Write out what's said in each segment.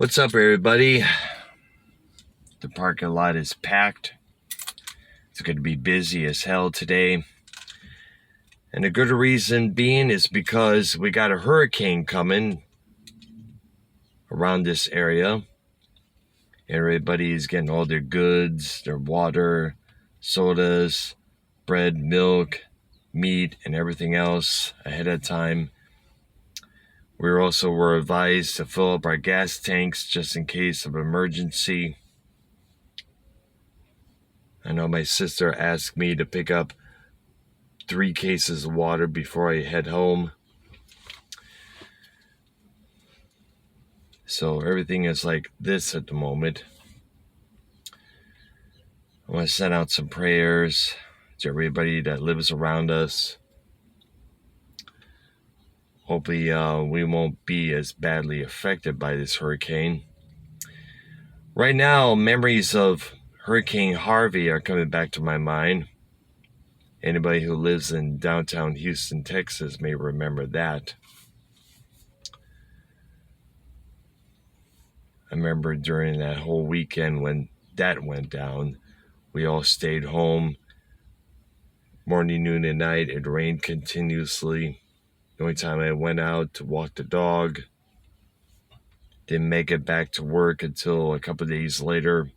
What's up, everybody? The parking lot is packed. It's going to be busy as hell today. And a good reason being is because we got a hurricane coming around this area. Everybody's getting all their goods, their water, sodas, bread, milk, meat, and everything else ahead of time. We also were advised to fill up our gas tanks just in case of emergency. I know my sister asked me to pick up 3 cases of water before I head home. So everything is like this at the moment. I want to send out some prayers to everybody that lives around us. Hopefully we won't be as badly affected by this hurricane. Right now, memories of Hurricane Harvey are coming back to my mind. Anybody who lives in downtown Houston, Texas may remember that. I remember during that whole weekend when that went down, we all stayed home. Morning, noon, and night, it rained continuously. The only time I went out to walk the dog. Didn't make it back to work until a couple of days later.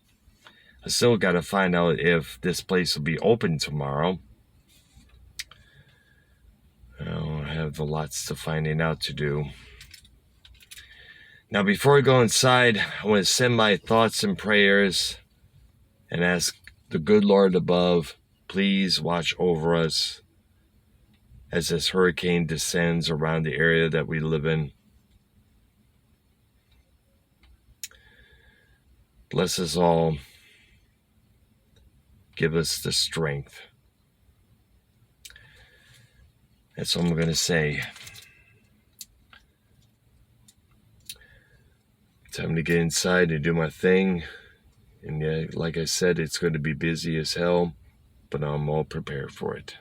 I still got to find out if this place will be open tomorrow. I have lots to finding out to do. Now, before I go inside, I want to send my thoughts and prayers and ask the good Lord above, please watch over us as this hurricane descends around the area that we live in. Bless us all. Give us the strength. That's all I'm going to say. Time to get inside and do my thing. And yeah, like I said, it's going to be busy as hell, but I'm all prepared for it.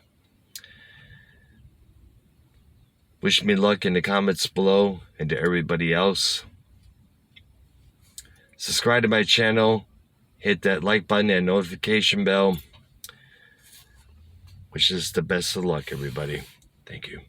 Wish me luck in the comments below, and to everybody else. Subscribe to my channel. Hit that like button and notification bell. Wish us the best of luck, everybody. Thank you.